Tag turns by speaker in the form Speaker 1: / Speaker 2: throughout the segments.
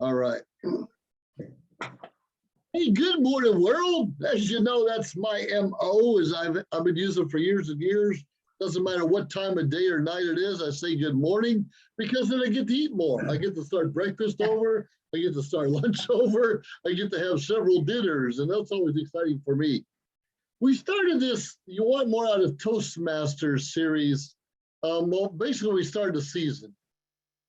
Speaker 1: All right. Hey, good morning, world. As you know, that's my MO, as I've been using for years and years. Doesn't matter what time of day or night it is, I say good morning, because then I get to eat more. I get to start breakfast over, I get to start lunch over, I get to have several dinners, and that's always exciting for me. We started this You Want More Out of Toastmasters series. Well, basically, we started the season.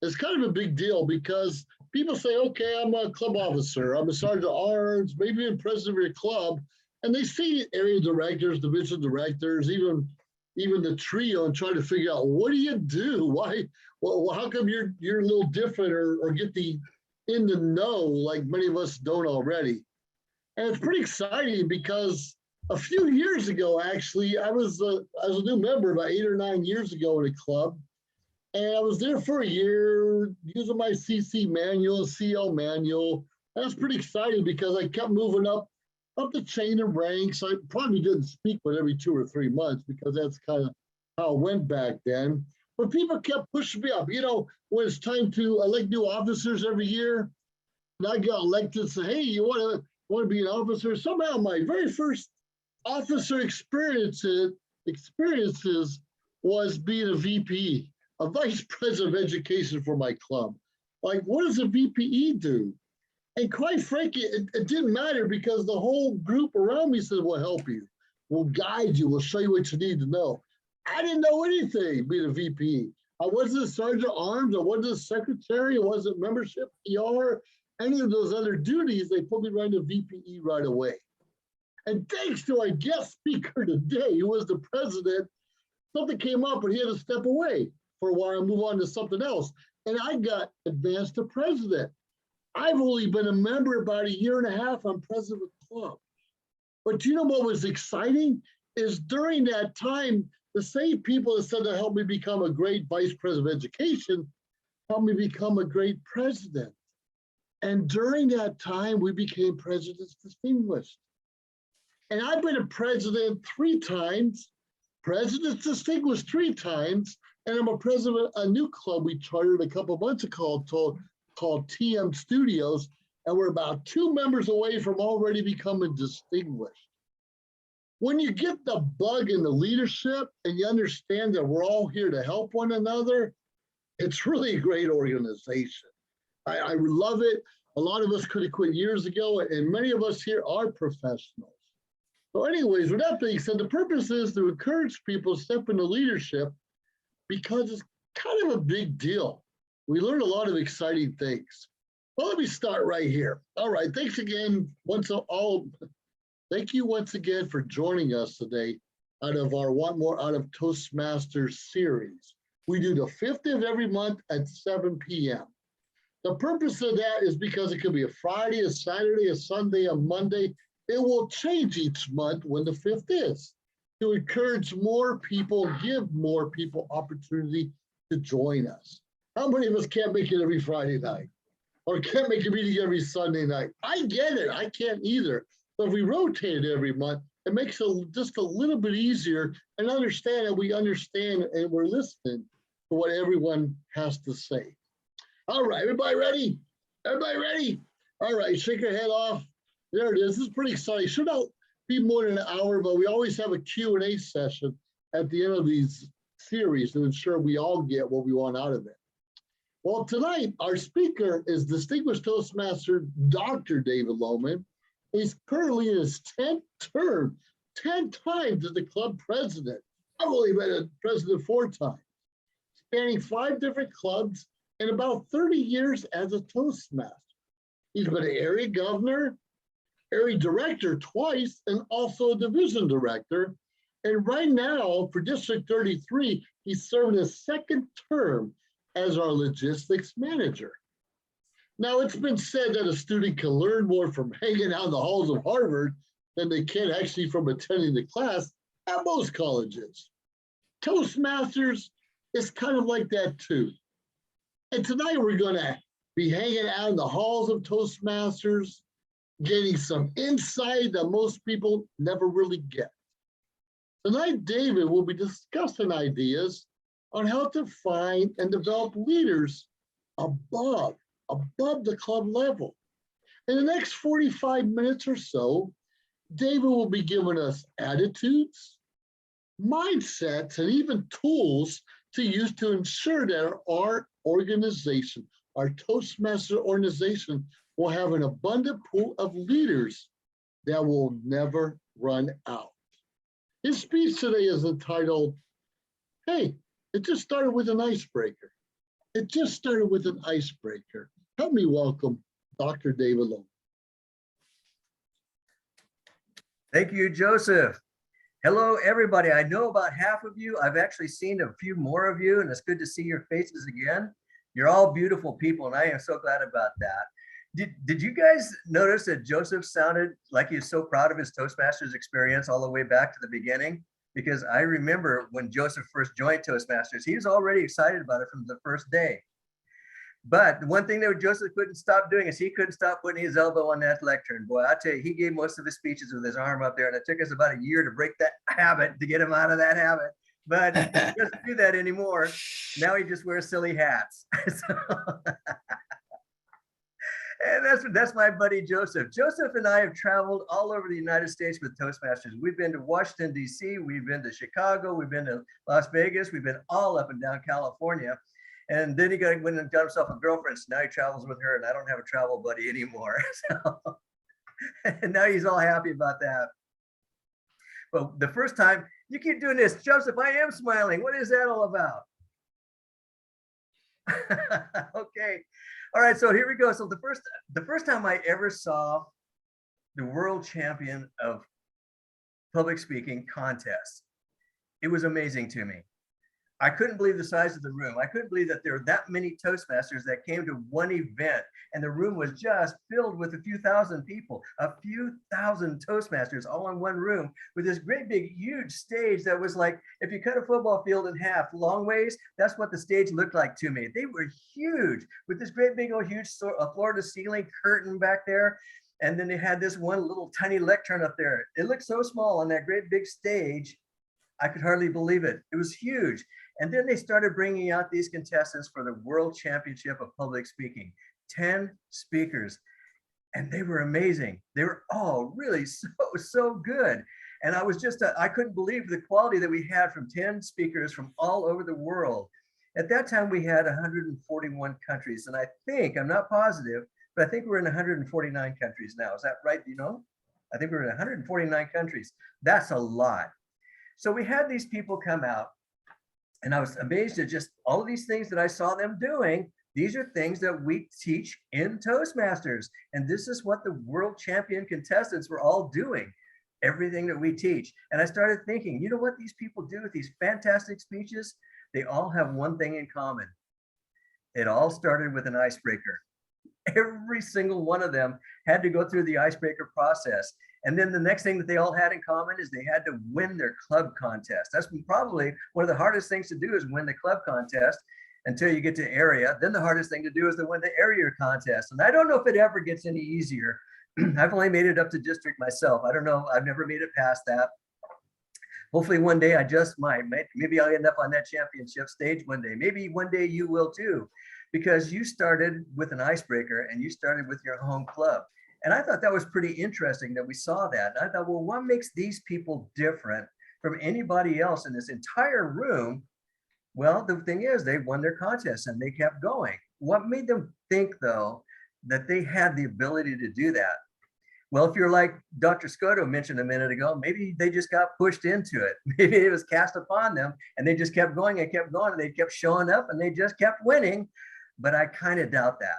Speaker 1: It's kind of a big deal because people say, okay, I'm a club officer, I'm a sergeant at arms, maybe even president of your club, and they see area directors, division directors, even the trio, and try to figure out, what do you do? Why? Well, how come you're a little different, or get in the know like many of us don't already? And it's pretty exciting because a few years ago, actually, I was a new member about 8 or 9 years ago in a club. And I was there for a year using my CC manual, CL manual. That was pretty exciting because I kept moving up the chain of ranks. I probably didn't speak with every 2 or 3 months because that's kind of how it went back then. But people kept pushing me up. You know, when it's time to elect new officers every year, and I got elected, say, hey, you want to be an officer? Somehow my very first officer experiences was being a VP. A vice president of education for my club. Like, what does a VPE do? And quite frankly, it didn't matter because the whole group around me said, we'll help you, we'll guide you, we'll show you what you need to know. I didn't know anything being a VPE. I wasn't a sergeant at arms, I wasn't a secretary, I wasn't membership, PR, any of those other duties. They put me right into VPE right away. And thanks to our guest speaker today, who was the president, something came up and he had to step away for a while and move on to something else. And I got advanced to president. I've only been a member about 1.5 years. I'm president of the club. But do you know what was exciting? Is during that time, the same people that said to help me become a great vice president of education helped me become a great president. And during that time, we became presidents distinguished. And I've been a president 3 times, presidents distinguished 3 times, and I'm a president of a new club we chartered a couple months ago called DTM Studios, and we're about 2 members away from already becoming distinguished. When you get the bug in the leadership and you understand that we're all here to help one another, it's really a great organization. I love it. A lot of us could have quit years ago, and many of us here are professionals. So anyways, with that being said, the purpose is to encourage people to step into leadership because it's kind of a big deal. We learn a lot of exciting things. Well, let me start right here. All right, thanks again. Thank you once again for joining us today out of our Want More Out of Toastmasters series. We do the 5th of every month at 7 p.m. The purpose of that is because it could be a Friday, a Saturday, a Sunday, a Monday. It will change each month when the 5th is, to encourage more people, give more people opportunity to join us. How many of us can't make it every Friday night or can't make a meeting every Sunday night? I get it, I can't either. So if we rotate it every month, it makes it just a little bit easier and understand that we understand and we're listening to what everyone has to say. All right, everybody ready? Everybody ready? All right, shake your head off. There it is. This is pretty exciting. Should not be more than an hour, but we always have a Q&A session at the end of these series to ensure we all get what we want out of it. Well, tonight, our speaker is Distinguished Toastmaster Dr. David Lohman. He's currently in his 10th term, 10 times as the club president. I've only been a president 4 times, spanning 5 different clubs and about 30 years as a Toastmaster. He's been an area governor, area director twice, and also a division director. And right now, for District 33, he's serving his 2nd term as our logistics manager. Now, it's been said that a student can learn more from hanging out in the halls of Harvard than they can actually from attending the class at most colleges. Toastmasters is kind of like that too. And tonight we're going to be hanging out in the halls of Toastmasters, getting some insight that most people never really get. Tonight, David will be discussing ideas on how to find and develop leaders above above the club level. In the next 45 minutes or so, David will be giving us attitudes, mindsets, and even tools to use to ensure that our organization, our Toastmaster organization, will have an abundant pool of leaders that will never run out. His speech today is entitled, Hey, it just started with an icebreaker. It just started with an icebreaker. Help me welcome Dr. David Lohman.
Speaker 2: Thank you, Joseph. Hello, everybody. I know about half of you. I've actually seen a few more of you, and it's good to see your faces again. You're all beautiful people, and I am so glad about that. Did you guys notice that Joseph sounded like he was so proud of his Toastmasters experience all the way back to the beginning? Because I remember when Joseph first joined Toastmasters, he was already excited about it from the first day. But the one thing that Joseph couldn't stop doing is he couldn't stop putting his elbow on that lectern. Boy, I tell you, he gave most of his speeches with his arm up there, and it took us about a year to break that habit, to get him out of that habit. But he doesn't do that anymore. Now he just wears silly hats. And that's my buddy Joseph. Joseph and I have traveled all over the United States with Toastmasters. We've been to Washington, D.C., we've been to Chicago, we've been to Las Vegas, we've been all up and down California. And then he went and got himself a girlfriend. So now he travels with her, and I don't have a travel buddy anymore. So, and now he's all happy about that. But the first time, you keep doing this, Joseph, I am smiling. What is that all about? Okay. All right, so here we go. So the first time I ever saw the world champion of public speaking contest, it was amazing to me. I couldn't believe the size of the room. I couldn't believe that there were that many Toastmasters that came to one event, and the room was just filled with a few thousand people, a few thousand Toastmasters all in one room with this great big huge stage that was like, if you cut a football field in half long ways, that's what the stage looked like to me. They were huge with this great big old huge floor to ceiling curtain back there. And then they had this one little tiny lectern up there. It looked so small on that great big stage. I could hardly believe it. It was huge. And then they started bringing out these contestants for the World Championship of Public Speaking, 10 speakers, and they were amazing. They were all really so good. And I couldn't believe the quality that we had from 10 speakers from all over the world. At that time, we had 141 countries, and I'm not positive, but I think we're in 149 countries now. Is that right? Do you know? I think we're in 149 countries. That's a lot. So we had these people come out, and I was amazed at just all of these things that I saw them doing. These are things that we teach in Toastmasters. And this is what the world champion contestants were all doing, everything that we teach. And I started thinking, you know what these people do with these fantastic speeches? They all have one thing in common. It all started with an icebreaker. Every single one of them had to go through the icebreaker process. And then the next thing that they all had in common is they had to win their club contest. That's probably one of the hardest things to do, is win the club contest until you get to area. Then the hardest thing to do is to win the area contest. And I don't know if it ever gets any easier. I've only made it up to district myself. I don't know. I've never made it past that. Hopefully one day I just might. Maybe I'll end up on that championship stage one day. Maybe one day you will too, because you started with an icebreaker and you started with your home club. And I thought that was pretty interesting that we saw that. And I thought, well, what makes these people different from anybody else in this entire room? Well, the thing is, they won their contest and they kept going. What made them think, though, that they had the ability to do that? Well, if you're like Dr. Scotto mentioned a minute ago, maybe they just got pushed into it. Maybe it was cast upon them and they just kept going and kept going and they kept showing up and they just kept winning. But I kind of doubt that.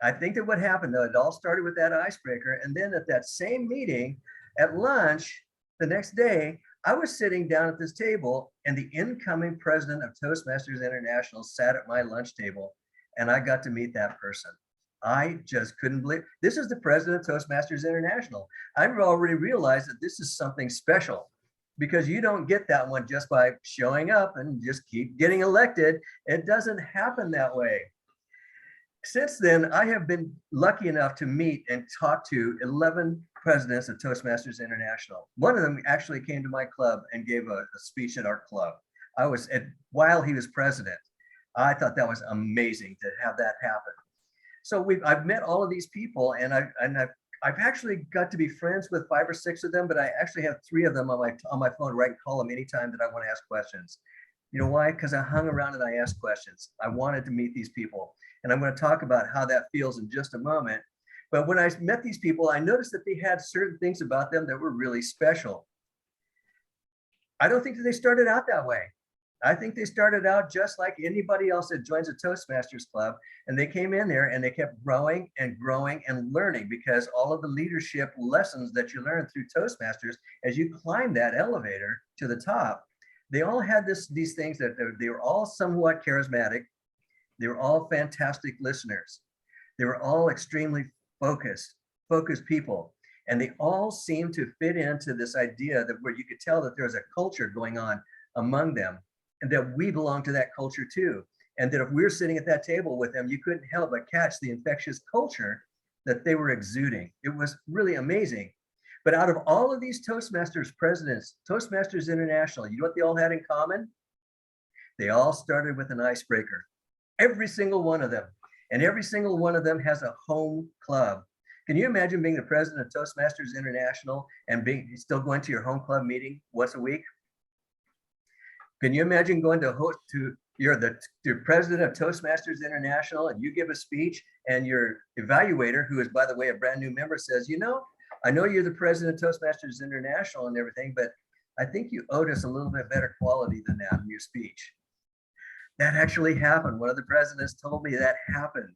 Speaker 2: I think that what happened, though, it all started with that icebreaker. And then at that same meeting at lunch the next day, I was sitting down at this table and the incoming president of Toastmasters International sat at my lunch table and I got to meet that person. I just couldn't believe this is the president of Toastmasters International. I've already realized that this is something special, because you don't get that one just by showing up and just keep getting elected. It doesn't happen that way. Since then, I have been lucky enough to meet and talk to 11 presidents of Toastmasters International. One of them actually came to my club and gave a speech at our club. While he was president. I thought that was amazing to have that happen. So I've met all of these people, and I've actually got to be friends with 5 or 6 of them, but I actually have 3 of them on my phone where I can call them anytime that I want to ask questions. You know why? Because I hung around and I asked questions. I wanted to meet these people. And I'm going to talk about how that feels in just a moment. But when I met these people, I noticed that they had certain things about them that were really special. I don't think that they started out that way. I think they started out just like anybody else that joins a Toastmasters club, and they came in there and they kept growing and growing and learning, because all of the leadership lessons that you learn through Toastmasters, as you climb that elevator to the top, they all had these things that they were all somewhat charismatic. They were all fantastic listeners. They were all extremely focused people. And they all seemed to fit into this idea that where you could tell that there was a culture going on among them, and that we belong to that culture too. And that if we were sitting at that table with them, you couldn't help but catch the infectious culture that they were exuding. It was really amazing. But out of all of these Toastmasters presidents, Toastmasters International, you know what they all had in common? They all started with an icebreaker. Every single one of them. And every single one of them has a home club. Can you imagine being the president of Toastmasters International and still going to your home club meeting once a week? Can you imagine going to you're the president of Toastmasters International, and you give a speech, and your evaluator, who is, by the way, a brand new member, says, you know, I know you're the president of Toastmasters International and everything, but I think you owed us a little bit better quality than that in your speech. That actually happened. One of the presidents told me that happened.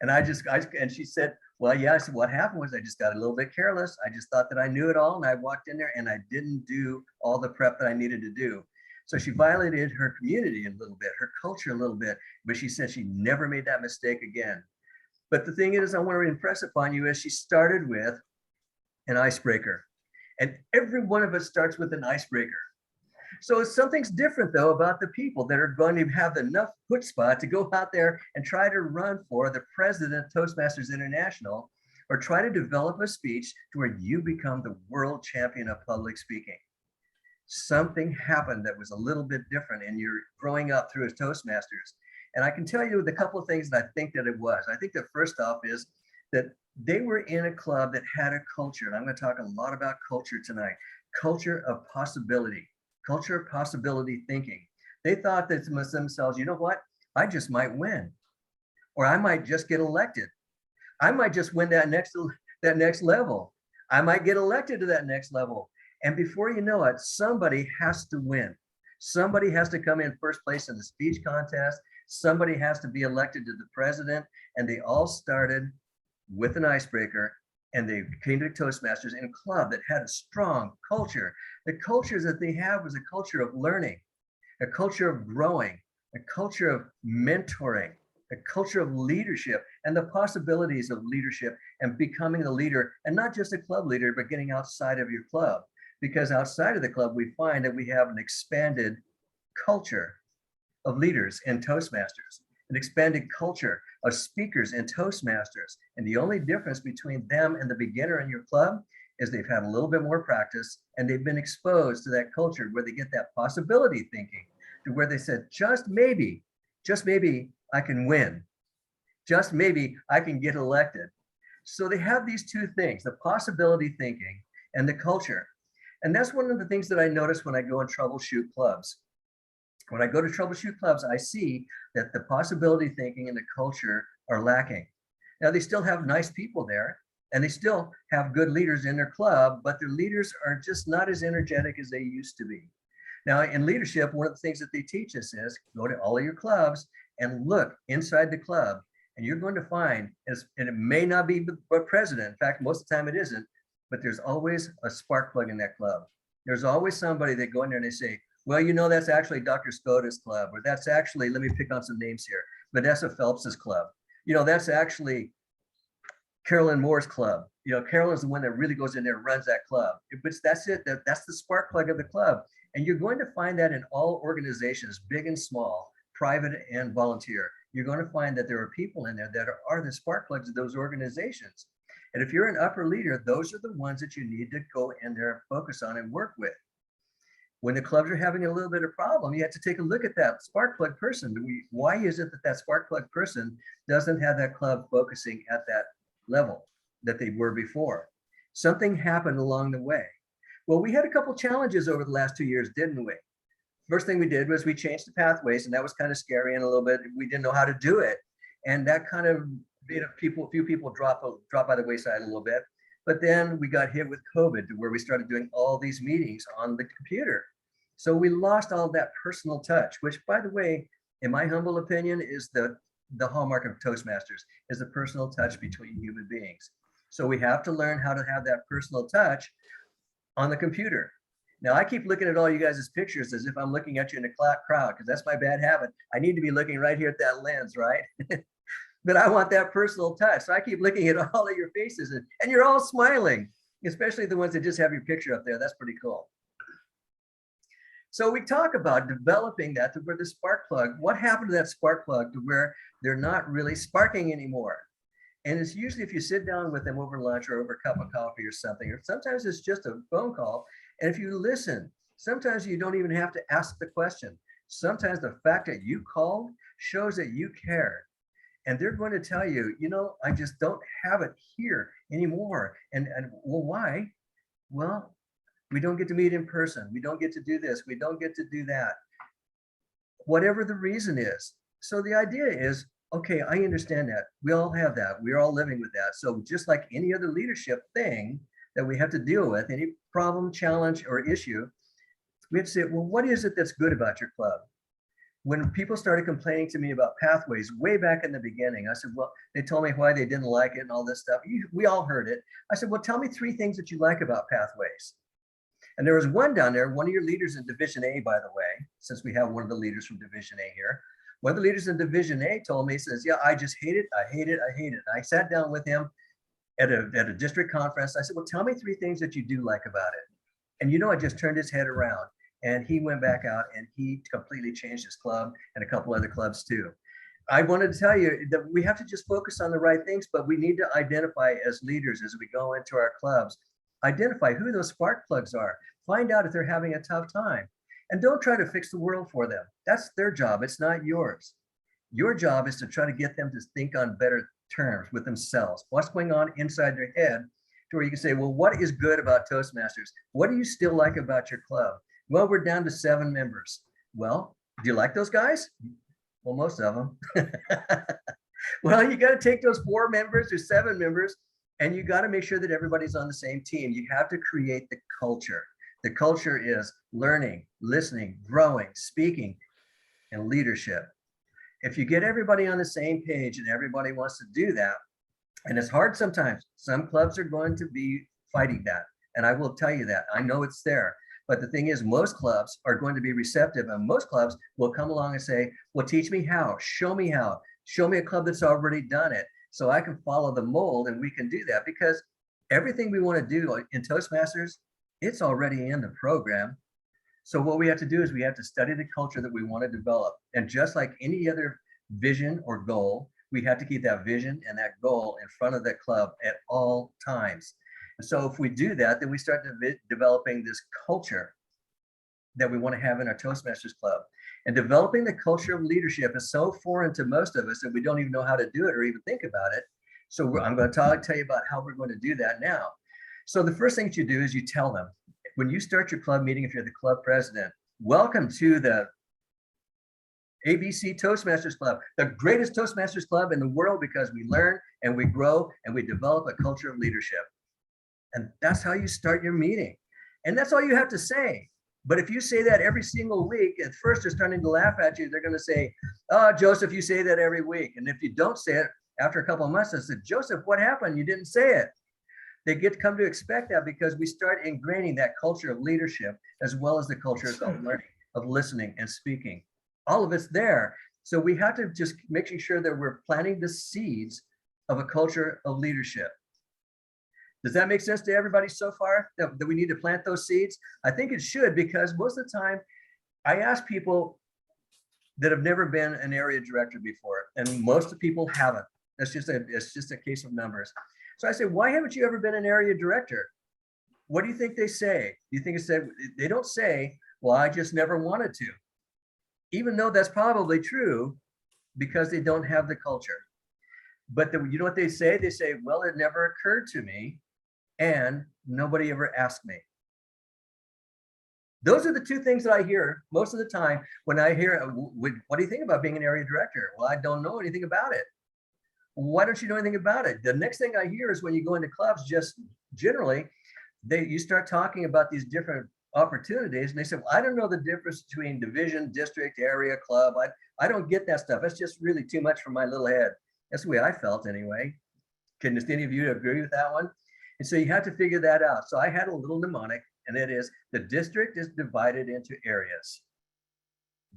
Speaker 2: And and she said, well, yeah. I said, what happened was I just got a little bit careless. I just thought that I knew it all. And I walked in there and I didn't do all the prep that I needed to do. So she violated her community a little bit, her culture a little bit, but she said she never made that mistake again. But the thing is, I want to impress upon you, is she started with an icebreaker. And every one of us starts with an icebreaker. So something's different, though, about the people that are going to have enough chutzpah to go out there and try to run for the president of Toastmasters International, or try to develop a speech to where you become the world champion of public speaking. Something happened that was a little bit different, and you're growing up through as Toastmasters. And I can tell you the couple of things that I think that it was. I think that first off is that they were in a club that had a culture, and I'm going to talk a lot about culture tonight. Culture of possibility. Culture of possibility thinking. They thought that to themselves, you know what? I just might win, or I might just get elected. I might just win that next level. I might get elected to that next level. And before you know it, somebody has to win. Somebody has to come in first place in the speech contest. Somebody has to be elected to the president. And they all started with an icebreaker, and they came to Toastmasters in a club that had a strong culture. The cultures that they have was a culture of learning, a culture of growing, a culture of mentoring, a culture of leadership, and the possibilities of leadership and becoming the leader, and not just a club leader, but getting outside of your club. Because outside of the club, we find that we have an expanded culture of leaders in Toastmasters, an expanded culture of speakers in Toastmasters. And the only difference between them and the beginner in your club is they've had a little bit more practice, and they've been exposed to that culture where they get that possibility thinking, to where they said, just maybe I can win. Just maybe I can get elected. So they have these two things, the possibility thinking and the culture. And that's one of the things that I notice when I go and troubleshoot clubs. When I go to troubleshoot clubs, I see that the possibility thinking and the culture are lacking. Now, they still have nice people there, and they still have good leaders in their club, but their leaders are just not as energetic as they used to be. Now, in leadership, one of the things that they teach us is go to all of your clubs and look inside the club, and you're going to find, and it may not be the president, in fact, most of the time it isn't, but there's always a spark plug in that club. There's always somebody that go in there and they say, well, you know, that's actually Dr. Skoda's club, or that's actually, let me pick on some names here, Vanessa Phelps's club. You know, that's actually Carolyn Moore's club. You know, Carolyn's the one that really goes in there and runs that club. But that's it. That's the spark plug of the club. And you're going to find that in all organizations, big and small, private and volunteer. You're going to find that there are people in there that are the spark plugs of those organizations. And if you're an upper leader, those are the ones that you need to go in there and focus on and work with. When the clubs are having a little bit of problem, you have to take a look at that spark plug person. Why is it that that spark plug person doesn't have that club focusing at that level that they were before? Something happened along the way. Well, we had a couple challenges over the last 2 years, didn't we? First thing we did was we changed the pathways, and that was kind of scary and a little bit, we didn't know how to do it. And that kind of made a few people drop by the wayside a little bit. But then we got hit with COVID, to where we started doing all these meetings on the computer. So we lost all that personal touch, which, by the way, in my humble opinion, is the hallmark of Toastmasters, is the personal touch between human beings. So we have to learn how to have that personal touch on the computer. Now, I keep looking at all you guys' pictures as if I'm looking at you in a crowd, because that's my bad habit. I need to be looking right here at that lens, right? But I want that personal touch. So I keep looking at all of your faces, and you're all smiling, especially the ones that just have your picture up there. That's pretty cool. So we talk about developing that to where the spark plug, what happened to that spark plug to where they're not really sparking anymore? And it's usually if you sit down with them over lunch or over a cup of coffee or something, or sometimes it's just a phone call. And if you listen, sometimes you don't even have to ask the question. Sometimes the fact that you called shows that you cared. And they're going to tell you, you know, I just don't have it here anymore. And well, why? Well, we don't get to meet in person. We don't get to do this. We don't get to do that. Whatever the reason is. So the idea is, okay, I understand that. We all have that. We're all living with that. So just like any other leadership thing that we have to deal with, any problem, challenge, or issue, we have to say, well, what is it that's good about your club? When people started complaining to me about pathways way back in the beginning, I said, well, they told me why they didn't like it and all this stuff. We all heard it. I said, well, tell me 3 things that you like about pathways. And there was one down there, one of your leaders in Division A, by the way, since we have one of the leaders from Division A here. One of the leaders in Division A told me, he says, yeah, I just hate it. I hate it. I hate it. And I sat down with him at a district conference. I said, well, tell me 3 things that you do like about it. And you know, I just turned his head around, and he went back out and he completely changed his club and a couple other clubs too. I wanted to tell you that we have to just focus on the right things, but we need to identify as leaders as we go into our clubs, identify who those spark plugs are, find out if they're having a tough time, and don't try to fix the world for them. That's their job. It's not yours. Your job is to try to get them to think on better terms with themselves. What's going on inside their head, to where you can say, well, what is good about Toastmasters? What do you still like about your club? Well, we're down to 7 members. Well, do you like those guys? Well, most of them. Well, you got to take those 4 members or 7 members, and you got to make sure that everybody's on the same team. You have to create the culture. The culture is learning, listening, growing, speaking, and leadership. If you get everybody on the same page and everybody wants to do that, and it's hard sometimes, some clubs are going to be fighting that. And I will tell you that. I know it's there. But the thing is, most clubs are going to be receptive, and most clubs will come along and say, well, teach me how, show me a club that's already done it, so I can follow the mold and we can do that. Because everything we want to do in Toastmasters, it's already in the program. So what we have to do is we have to study the culture that we want to develop. And just like any other vision or goal, we have to keep that vision and that goal in front of the club at all times. So if we do that, then we start developing this culture that we want to have in our Toastmasters Club. And developing the culture of leadership is so foreign to most of us that we don't even know how to do it or even think about it. So I'm going to tell you about how we're going to do that now. So the first thing that you do is you tell them, when you start your club meeting, if you're the club president, welcome to the ABC Toastmasters Club, the greatest Toastmasters Club in the world, because we learn and we grow and we develop a culture of leadership. And that's how you start your meeting. And that's all you have to say. But if you say that every single week, at first they're starting to laugh at you. They're going to say, oh, Joseph, you say that every week. And if you don't say it after a couple of months, I said, Joseph, what happened? You didn't say it. They come to expect that because we start ingraining that culture of leadership, as well as the culture of learning, of listening and speaking. All of it's there. So we have to just making sure that we're planting the seeds of a culture of leadership. Does that make sense to everybody so far, that we need to plant those seeds? I think it should, because most of the time I ask people that have never been an area director before, and most of the people haven't. It's just a case of numbers. So I say, why haven't you ever been an area director? What do you think they say? Do you think it's that they don't say, Well, I just never wanted to, even though that's probably true because they don't have the culture. But you know what they say? They say, well, it never occurred to me and nobody ever asked me. Those are the two things that I hear most of the time when I hear, what do you think about being an area director? Well, I don't know anything about it. Why don't you know anything about it? The next thing I hear is when you go into clubs, just generally, you start talking about these different opportunities, and they say, well, I don't know the difference between division, district, area, club. I don't get that stuff. That's just really too much for my little head. That's the way I felt anyway. Can any of you agree with that one? And so you have to figure that out. So I had a little mnemonic, and it is the district is divided into areas.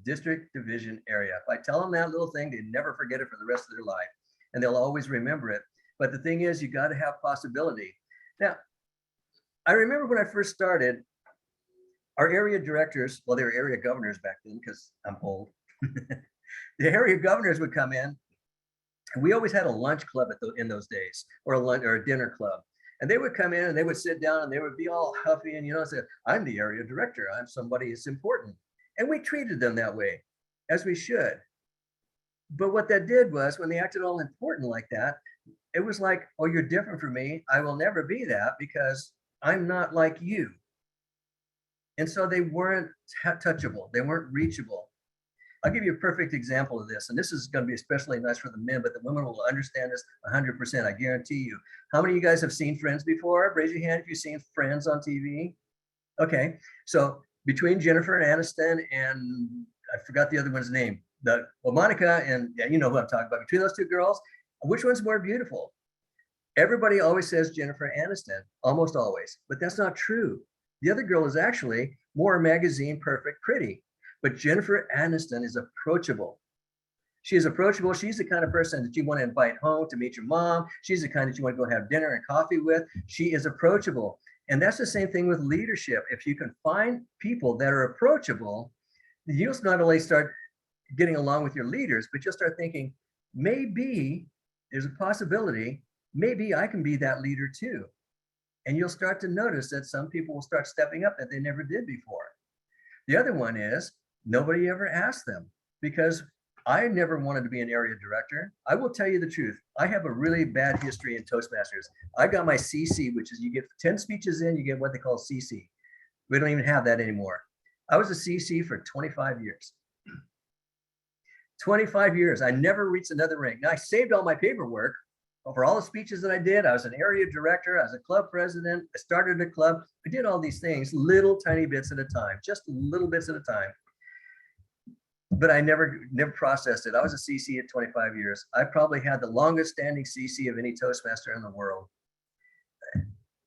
Speaker 2: District, division, area. If I tell them that little thing, they never forget it for the rest of their life, and they'll always remember it. But the thing is, you got to have possibility. Now, I remember when I first started, our area directors, well, they were area governors back then because I'm old. The area governors would come in, and we always had a lunch club in those days, or a dinner club. And they would come in and they would sit down and they would be all huffy and, say, I'm the area director. I'm somebody who's important. And we treated them that way, as we should. But what that did was, when they acted all important like that, it was like, oh, you're different from me. I will never be that because I'm not like you. And so they weren't touchable. They weren't reachable. I'll give you a perfect example of this. And this is going to be especially nice for the men, but the women will understand this 100%. I guarantee you. How many of you guys have seen Friends before? Raise your hand if you've seen Friends on TV. Okay. So between Jennifer Aniston and I forgot the other one's name, Monica, and yeah, you know who I'm talking about. Between those two girls, which one's more beautiful? Everybody always says Jennifer Aniston, almost always, but that's not true. The other girl is actually more magazine perfect pretty, but Jennifer Aniston is approachable. She is approachable. She's the kind of person that you want to invite home to meet your mom. She's the kind that you want to go have dinner and coffee with. She is approachable. And that's the same thing with leadership. If you can find people that are approachable, you'll not only start getting along with your leaders, but you'll start thinking, maybe there's a possibility, maybe I can be that leader too. And you'll start to notice that some people will start stepping up that they never did before. The other one is nobody ever asked them, because I never wanted to be an area director. I will tell you the truth. I have a really bad history in Toastmasters. I got my CC, which is you get 10 speeches in, you get what they call CC. We don't even have that anymore. I was a CC for 25 years. 25 years. I never reached another rank. Now I saved all my paperwork for all the speeches that I did. I was an area director. I was a club president. I started a club. I did all these things, little tiny bits at a time, just little bits at a time. But I never processed it. I was a CC at 25 years. I probably had the longest standing CC of any Toastmaster in the world.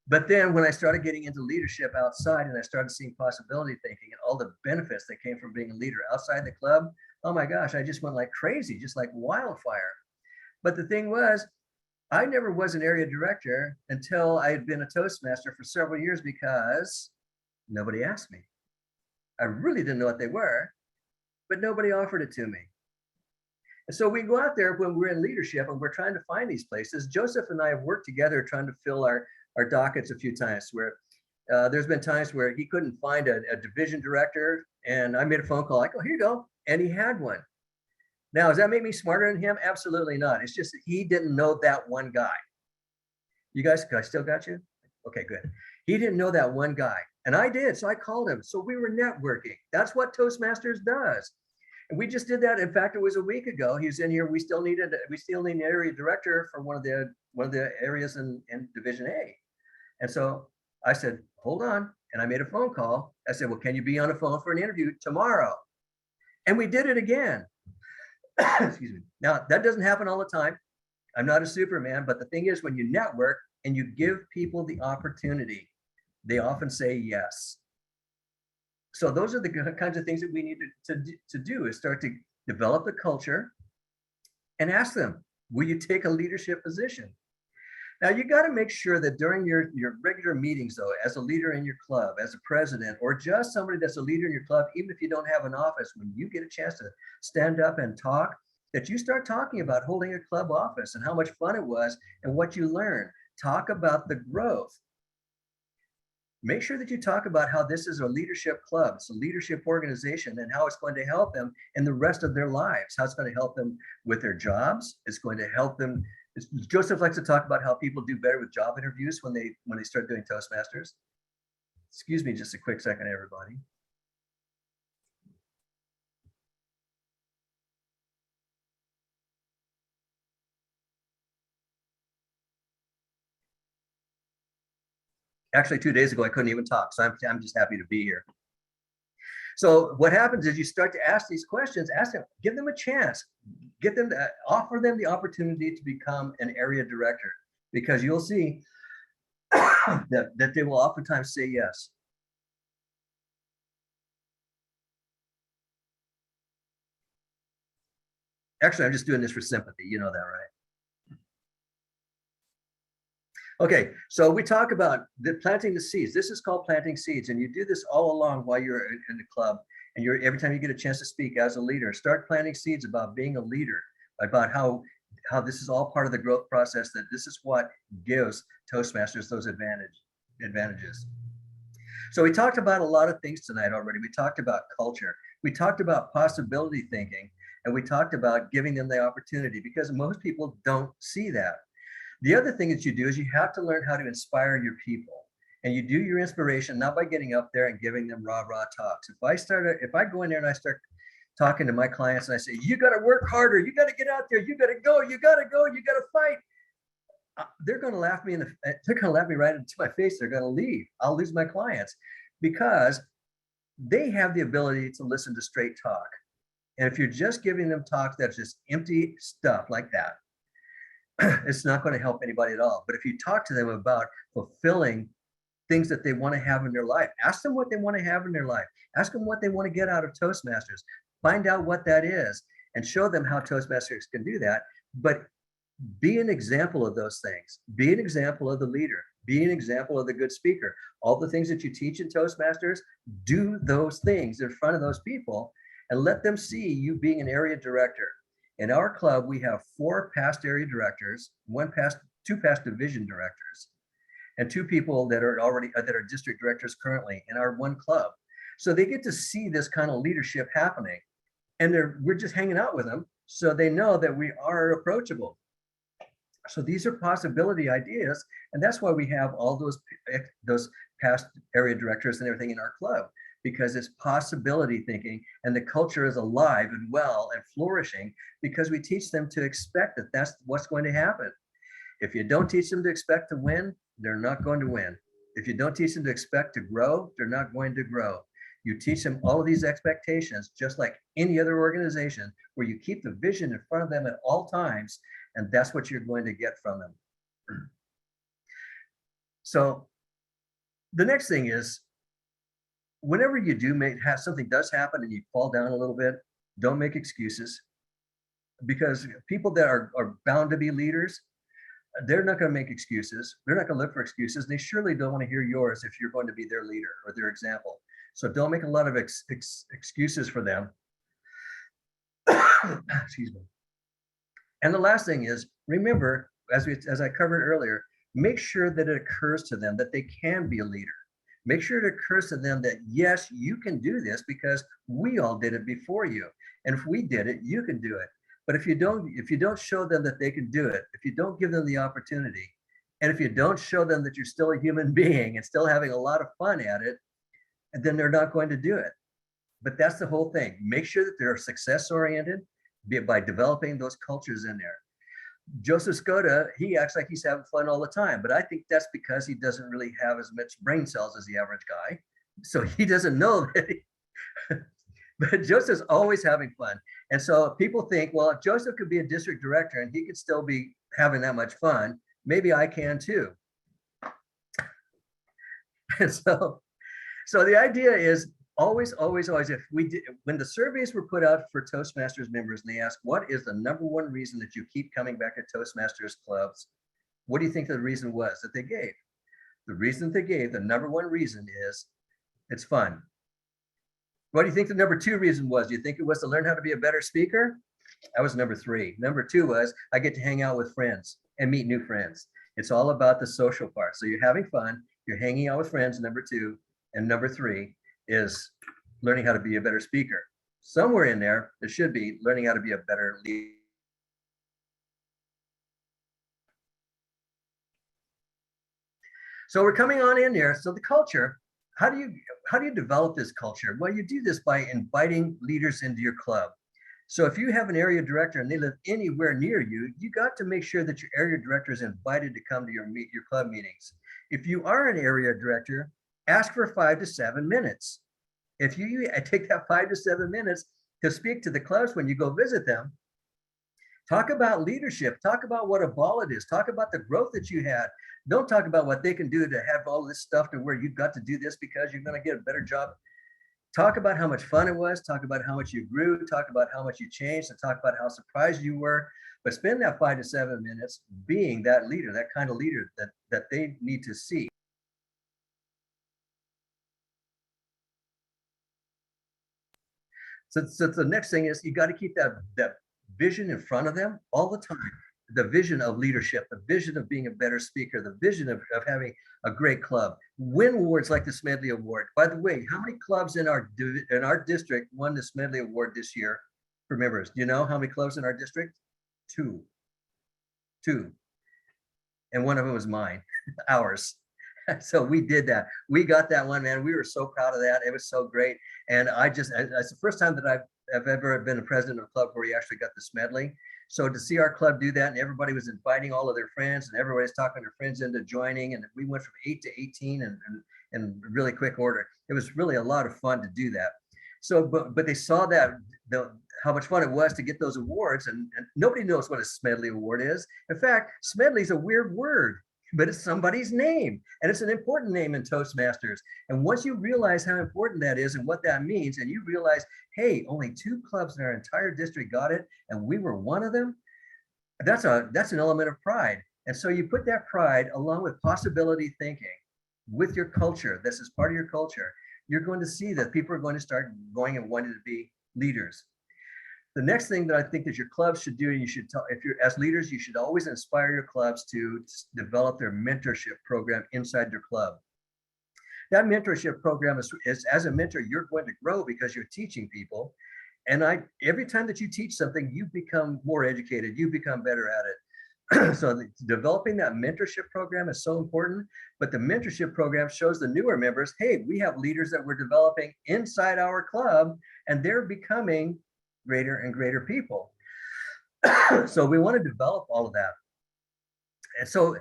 Speaker 2: But then when I started getting into leadership outside and I started seeing possibility thinking and all the benefits that came from being a leader outside the club, oh my gosh, I just went like crazy, just like wildfire. But the thing was, I never was an area director until I had been a Toastmaster for several years because nobody asked me. I really didn't know what they were, but nobody offered it to me. And so we go out there when we're in leadership and we're trying to find these places. Joseph and I have worked together trying to fill our dockets a few times where there's been times where he couldn't find a division director, and I made a phone call, like, oh, here you go. And he had one. Now, does that make me smarter than him? Absolutely not. It's just that he didn't know that one guy. You guys, I still got you? Okay, good. He didn't know that one guy, and I did. So I called him. So we were networking. That's what Toastmasters does. And we just did that. In fact, it was a week ago. He was in here. We still need an area director for one of the areas in Division A. And so I said, hold on. And I made a phone call. I said, well, can you be on the phone for an interview tomorrow? And we did it again. Excuse me. Now, that doesn't happen all the time. I'm not a Superman, but the thing is, when you network and you give people the opportunity, they often say yes. So those are the kinds of things that we need to do, is start to develop the culture and ask them, will you take a leadership position? Now, you got to make sure that during your regular meetings, though, as a leader in your club, as a president, or just somebody that's a leader in your club, even if you don't have an office, when you get a chance to stand up and talk, that you start talking about holding a club office and how much fun it was and what you learned. Talk about the growth. make sure that you talk about how this is a leadership club, it's a leadership organization, and how it's going to help them in the rest of their lives, how it's going to help them with their jobs. It's going to help them. Joseph likes to talk about how people do better with job interviews when they start doing Toastmasters. Excuse me just a quick second, everybody. Actually, 2 days ago, I couldn't even talk, so I'm just happy to be here. So what happens is you start to ask these questions, ask them, give them a chance, get them to offer them the opportunity to become an area director, because you'll see that they will oftentimes say yes. Actually, I'm just doing this for sympathy. You know that, right? Okay, so we talk about planting the seeds. This is called planting seeds, and you do this all along while you're in the club. And every time you get a chance to speak as a leader, start planting seeds about being a leader, about how this is all part of the growth process, that this is what gives Toastmasters those advantages. So we talked about a lot of things tonight already. We talked about culture. We talked about possibility thinking, and we talked about giving them the opportunity, because most people don't see that. The other thing that you do is you have to learn how to inspire your people. And you do your inspiration not by getting up there and giving them rah talks. If I go in there and I start talking to my clients and I say, you got to work harder, you got to get out there, you got to go, you got to fight, they're going to laugh me right into my face. They're going to leave. I'll lose my clients, because they have the ability to listen to straight talk. And if you're just giving them talk that's just empty stuff like that, it's not going to help anybody at all. But if you talk to them about fulfilling things that they want to have in their life, ask them what they want to have in their life. Ask them what they want to get out of Toastmasters. Find out what that is and show them how Toastmasters can do that. But be an example of those things. Be an example of the leader. Be an example of the good speaker. All the things that you teach in Toastmasters, do those things in front of those people and let them see you being an area director. In our club, we have 4 past area directors, 2 past division directors, and 2 people that are district directors currently in our one club. So they get to see this kind of leadership happening, and we're just hanging out with them, so they know that we are approachable. So these are possibility ideas, and that's why we have all those past area directors and everything in our club, because it's possibility thinking, and the culture is alive and well and flourishing because we teach them to expect that that's what's going to happen. If you don't teach them to expect to win, they're not going to win. If you don't teach them to expect to grow, they're not going to grow. You teach them all of these expectations, just like any other organization, where you keep the vision in front of them at all times, and that's what you're going to get from them. So the next thing is, whenever you do something does happen and you fall down a little bit, don't make excuses, because people that are bound to be leaders, they're not going to make excuses. They're not going to look for excuses. They surely don't want to hear yours if you're going to be their leader or their example. So don't make a lot of excuses for them. Excuse me. And the last thing is, remember, as I covered earlier, make sure that it occurs to them that they can be a leader. Make sure it occurs to them that, yes, you can do this because we all did it before you. And if we did it, you can do it. But if you don't show them that they can do it, if you don't give them the opportunity, and if you don't show them that you're still a human being and still having a lot of fun at it, then they're not going to do it. But that's the whole thing. Make sure that they're success-oriented by developing those cultures in there. Joseph Skoda, he acts like he's having fun all the time, but I think that's because he doesn't really have as much brain cells as the average guy. So he doesn't know that. But Joseph's always having fun. And so people think, well, if Joseph could be a district director and he could still be having that much fun, maybe I can too. And so the idea is always, when the surveys were put out for Toastmasters members and they asked, what is the #1 reason that you keep coming back to Toastmasters clubs? What do you think the reason was that they gave? The reason they gave, the #1 reason is it's fun. What do you think the #2 reason was? Do you think it was to learn how to be a better speaker? That was #3. #2 was I get to hang out with friends and meet new friends. It's all about the social part. So you're having fun you're hanging out with friends, number 2, and number 3 is learning how to be a better speaker. Somewhere in there should be learning how to be a better leader. So we're coming on in there. So the culture, how do you develop this culture? Well, you do this by inviting leaders into your club. So if you have an area director and they live anywhere near you, you got to make sure that your area director is invited to come to your club meetings. If you are an area director, ask for 5 to 7 minutes. If you take that 5 to 7 minutes to speak to the clubs when you go visit them, talk about leadership, talk about what a ball it is, talk about the growth that you had. Don't talk about what they can do to have all this stuff to where you've got to do this because you're going to get a better job. Talk about how much fun it was, talk about how much you grew, talk about how much you changed, and talk about how surprised you were. But spend that 5 to 7 minutes being that leader, that kind of leader that they need to see. So the next thing is you got to keep that vision in front of them all the time. The vision of leadership, the vision of being a better speaker, the vision of having a great club. Win awards like the Smedley Award. By the way, how many clubs in our district won the Smedley Award this year for members? Do you know how many clubs in our district? 2. And one of them was mine, ours. So we did that. We got that one, man. We were so proud of that. It was so great. And it's the first time that I've ever been a president of a club where we actually got the Smedley. So to see our club do that, and everybody was inviting all of their friends, and everybody's talking their friends into joining, and we went from 8 to 18 in really quick order. It was really a lot of fun to do that. So, but they saw that how much fun it was to get those awards, and nobody knows what a Smedley Award is. In fact, Smedley's a weird word, but it's somebody's name, and it's an important name in Toastmasters. And once you realize how important that is and what that means, and you realize, hey, only 2 clubs in our entire district got it, and we were one of them, that's an element of pride. And so you put that pride along with possibility thinking with your culture. This is part of your culture. You're going to see that people are going to start going and wanting to be leaders. The next thing that I think that your clubs should do, and you should tell, if you're as leaders, you should always inspire your clubs to develop their mentorship program inside their club. That mentorship program is as a mentor, you're going to grow because you're teaching people. And every time that you teach something, you become more educated, you become better at it. So developing that mentorship program is so important, but the mentorship program shows the newer members, hey, we have leaders that we're developing inside our club, and they're becoming greater and greater people. So we want to develop all of that. And so,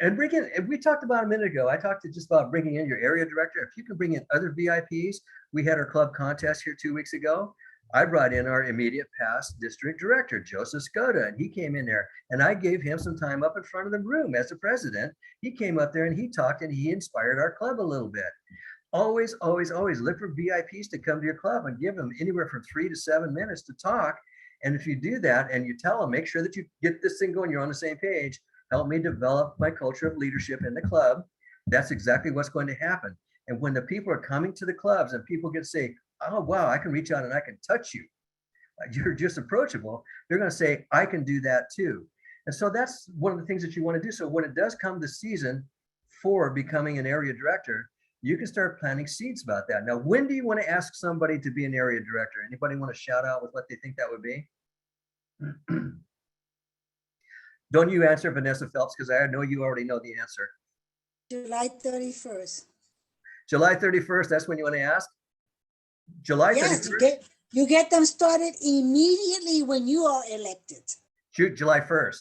Speaker 2: and bring in, we talked about a minute ago, I talked just about bringing in your area director. If you can bring in other VIPs, we had our club contest here 2 weeks ago. I brought in our immediate past district director, Joseph Skoda, and he came in there, and I gave him some time up in front of the room as the president. He came up there and he talked and he inspired our club a little bit. Always, always, always look for VIPs to come to your club and give them anywhere from 3 to 7 minutes to talk. And if you do that and you tell them, make sure that you get this thing going, you're on the same page, help me develop my culture of leadership in the club. That's exactly what's going to happen. And when the people are coming to the clubs and people get to say, oh, wow, I can reach out and I can touch you. You're just approachable. They're going to say, I can do that too. And so that's one of the things that you want to do. So when it does come the season for becoming an area director, you can start planting seeds about that. Now, when do you want to ask somebody to be an area director? Anybody want to shout out with what they think that would be? Don't you answer, Vanessa Phelps, because I know you already know the answer.
Speaker 3: July 31st.
Speaker 2: July 31st, that's when you want to ask? July 31st?
Speaker 3: You get them started immediately when you are elected.
Speaker 2: July 1st.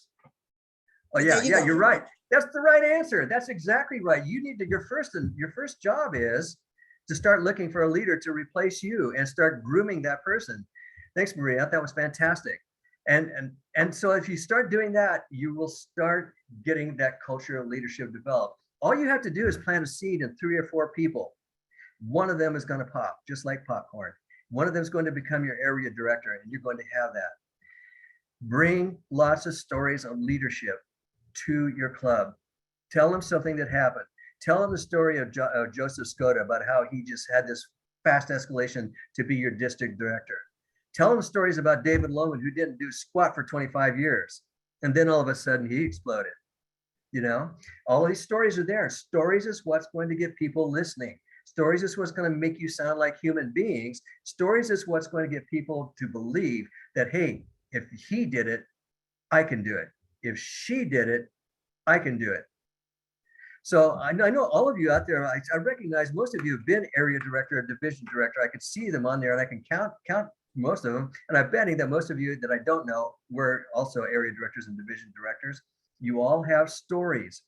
Speaker 2: Oh yeah, you're right. That's the right answer. That's exactly right. You need to, your first job is to start looking for a leader to replace you and start grooming that person. Thanks, Maria. That was fantastic. And so if you start doing that, you will start getting that culture of leadership developed. All you have to do is plant a seed in 3 or 4 people. One of them is going to pop, just like popcorn. One of them is going to become your area director, and you're going to have that. Bring lots of stories of leadership to your club. Tell them something that happened. Tell them the story of Joseph Skoda about how he just had this fast escalation to be your district director. Tell them stories about David Lohman, who didn't do squat for 25 years. And then all of a sudden he exploded. You know, all of these stories are there. Stories is what's going to get people listening. Stories is what's going to make you sound like human beings. Stories is what's going to get people to believe that, hey, if he did it, I can do it. If she did it, I can do it. So I know all of you out there, I recognize most of you have been area director or division director. I could see them on there and I can count most of them. And I'm betting that most of you that I don't know were also area directors and division directors. You all have stories.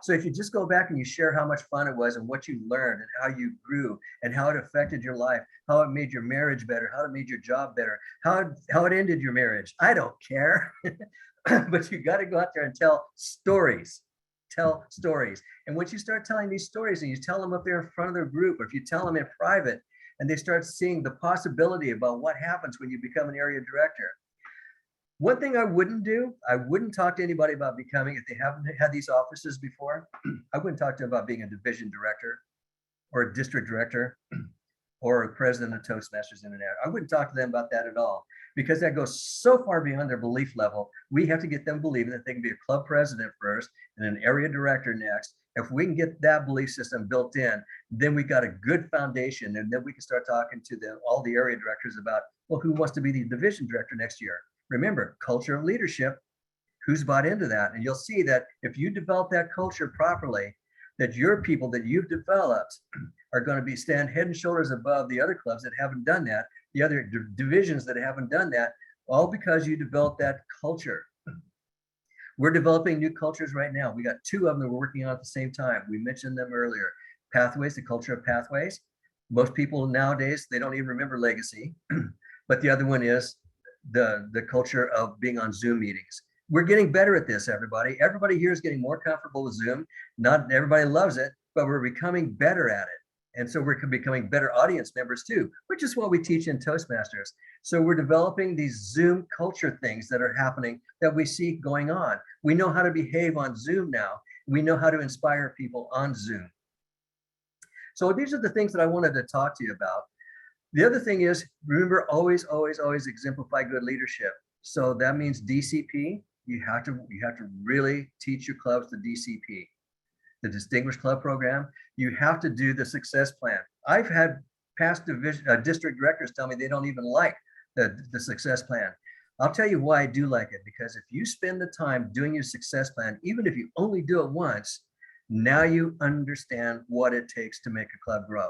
Speaker 2: So if you just go back and you share how much fun it was and what you learned and how you grew and how it affected your life, how it made your marriage better, how it made your job better, how it ended your marriage. I don't care, but you got to go out there and tell stories. Tell stories. And once you start telling these stories and you tell them up there in front of their group, or if you tell them in private and they start seeing the possibility about what happens when you become an area director. One thing I wouldn't do, I wouldn't talk to anybody about becoming, if they haven't had these offices before, I wouldn't talk to them about being a division director or a district director or a president of Toastmasters International. I wouldn't talk to them about that at all, because that goes so far beyond their belief level. We have to get them believing that they can be a club president first and an area director next. If we can get that belief system built in, then we got a good foundation, and then we can start talking to all the area directors about, well, who wants to be the division director next year? Remember, culture of leadership, who's bought into that? And you'll see that if you develop that culture properly, that your people that you've developed are going to be stand head and shoulders above the other clubs that haven't done that, the other divisions that haven't done that, all because you developed that culture. We're developing new cultures right now. We got 2 of them that we're working on at the same time. We mentioned them earlier. Pathways, the culture of pathways. Most people nowadays, they don't even remember legacy. But the other one is the culture of being on Zoom meetings. We're getting better at this, everybody. Everybody here is getting more comfortable with Zoom. Not everybody loves it, but we're becoming better at it. And so we're becoming better audience members too, which is what we teach in Toastmasters. So we're developing these Zoom culture things that are happening that we see going on. We know how to behave on Zoom now. We know how to inspire people on Zoom. So these are the things that I wanted to talk to you about. The other thing is, remember, always, always, always exemplify good leadership. So that means DCP. You have to really teach your clubs the DCP, the Distinguished Club Program. You have to do the success plan. I've had past district directors tell me they don't even like the success plan. I'll tell you why I do like it, because if you spend the time doing your success plan, even if you only do it once, now you understand what it takes to make a club grow.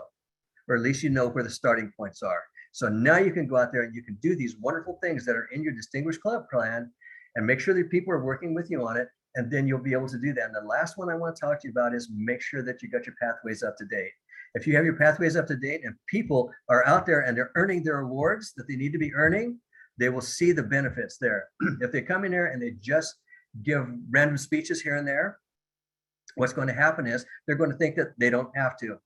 Speaker 2: Or at least you know where the starting points are. So now you can go out there and you can do these wonderful things that are in your Distinguished Club plan and make sure that people are working with you on it. And then you'll be able to do that. And the last one I want to talk to you about is make sure that you got your pathways up to date. If you have your pathways up to date and people are out there and they're earning their awards that they need to be earning, they will see the benefits there. If they come in there and they just give random speeches here and there, what's going to happen is they're going to think that they don't have to.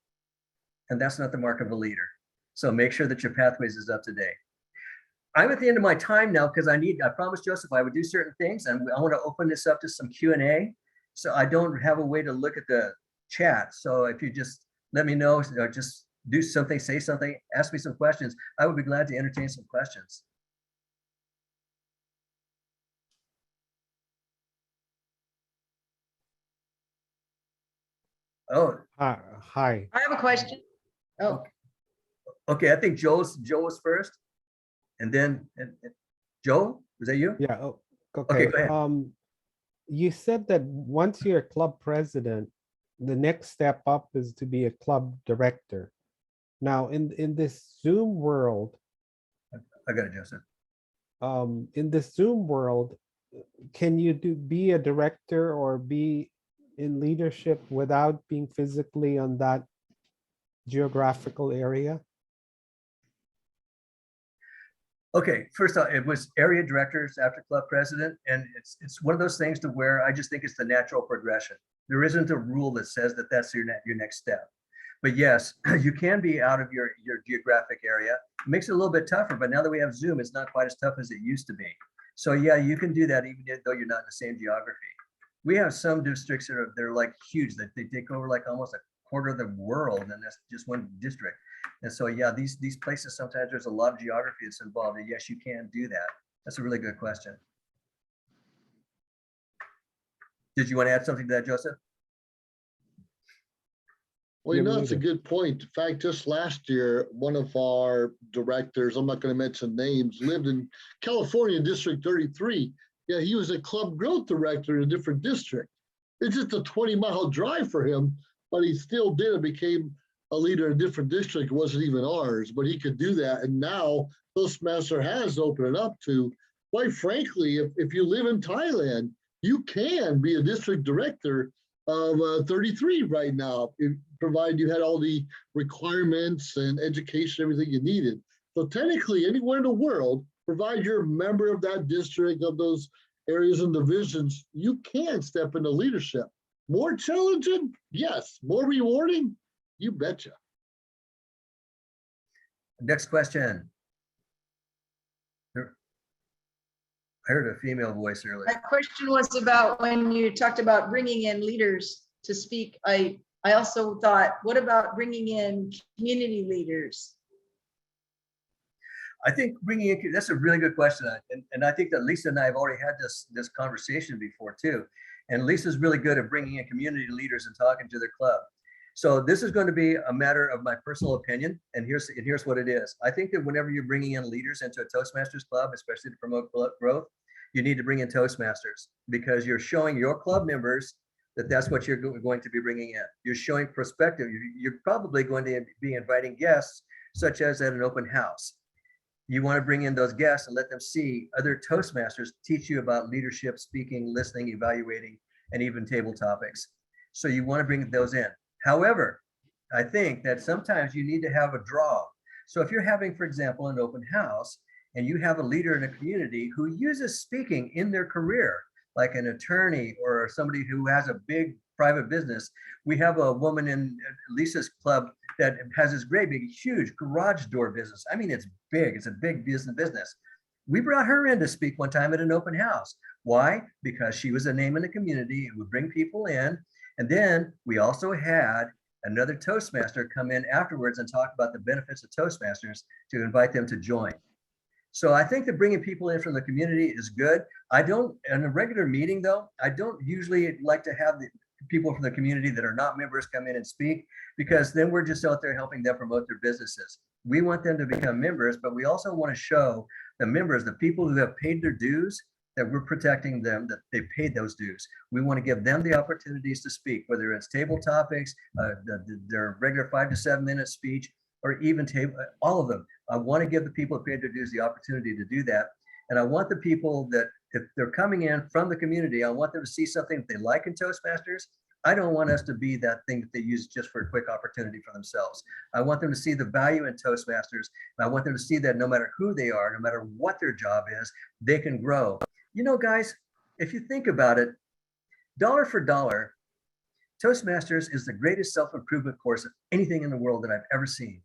Speaker 2: And that's not the mark of a leader. So make sure that your pathways is up to date. I'm at the end of my time now because I promised Joseph I would do certain things, and I want to open this up to some Q&A. So I don't have a way to look at the chat. So if you just let me know, or just do something, say something, ask me some questions, I would be glad to entertain some questions. Oh,
Speaker 4: Hi.
Speaker 5: I have a question. Oh,
Speaker 2: okay. I think Joe was first, and then Joe, was that you?
Speaker 4: Yeah. Oh,
Speaker 2: Okay,
Speaker 4: okay.
Speaker 2: go ahead.
Speaker 4: You said that once you're a club president, the next step up is to be a club director. Now, in this Zoom world,
Speaker 2: I got it, Joseph.
Speaker 4: in this Zoom world, can you be a director or be in leadership without being physically on that geographical area?
Speaker 2: Okay, first off, it was area directors after club president, and it's one of those things to where I just think it's the natural progression. There isn't a rule that says that that's your next step. But yes, you can be out of your geographic area. It makes it a little bit tougher, but now that we have Zoom, it's not quite as tough as it used to be. So yeah, you can do that even though you're not in the same geography. We have some districts that they're like huge, that they take over like almost a quarter of the world, and that's just one district. And so, yeah, these places, sometimes there's a lot of geography that's involved, and yes, you can do that. That's a really good question. Did you want to add something to that, Joseph?
Speaker 1: Well, you
Speaker 4: You're
Speaker 1: know, that's a
Speaker 4: muted.
Speaker 1: good point. In fact, just last year, one of our directors, I'm not going to mention names, lived in California, District 33. Yeah, he was a club growth director in a different district. It's just a 20-mile drive for him, but he still did it, became a leader in a different district. It wasn't even ours, but he could do that. And now Toastmaster has opened it up to, quite frankly, if you live in Thailand, you can be a district director of 33 right now, provided you had all the requirements and education, everything you needed. So technically, anywhere in the world, provided you're a member of that district, of those areas and divisions, you can step into leadership. More challenging? Yes. More rewarding? You betcha.
Speaker 2: Next question. I heard a female voice earlier.
Speaker 5: My question was about when you talked about bringing in leaders to speak. I also thought, what about bringing in community leaders?
Speaker 2: I think bringing in, that's a really good question. And I think that Lisa and I have already had this conversation before too. And Lisa's really good at bringing in community leaders and talking to their club. So this is going to be a matter of my personal opinion. And here's what it is. I think that whenever you're bringing in leaders into a Toastmasters club, especially to promote growth, you need to bring in Toastmasters, because you're showing your club members that that's what you're going to be bringing in. You're showing perspective. You're probably going to be inviting guests, such as at an open house. You want to bring in those guests and let them see other Toastmasters teach you about leadership, speaking, listening, evaluating, and even table topics. So you want to bring those in. However, I think that sometimes you need to have a draw. So if you're having, for example, an open house, and you have a leader in a community who uses speaking in their career, like an attorney or somebody who has a big private business. We have a woman in Lisa's club that has this great big, huge garage door business. I mean, it's big. It's a big business. We brought her in to speak one time at an open house. Why? Because she was a name in the community and would bring people in. And then we also had another Toastmaster come in afterwards and talk about the benefits of Toastmasters to invite them to join. So I think that bringing people in from the community is good. I don't, in a regular meeting though, I don't usually like to have the people from the community that are not members come in and speak, because then we're just out there helping them promote their businesses. We want them to become members, but we also want to show the members, the people who have paid their dues, that we're protecting them, that they paid those dues. We want to give them the opportunities to speak, whether it's table topics, their regular 5 to 7 minute speech, or even all of them. I want to give the people who paid their dues the opportunity to do that. And I want the people that, if they're coming in from the community, I want them to see something that they like in Toastmasters. I don't want us to be that thing that they use just for a quick opportunity for themselves. I want them to see the value in Toastmasters. And I want them to see that no matter who they are, no matter what their job is, they can grow. You know, guys, if you think about it, dollar for dollar, Toastmasters is the greatest self-improvement course of anything in the world that I've ever seen.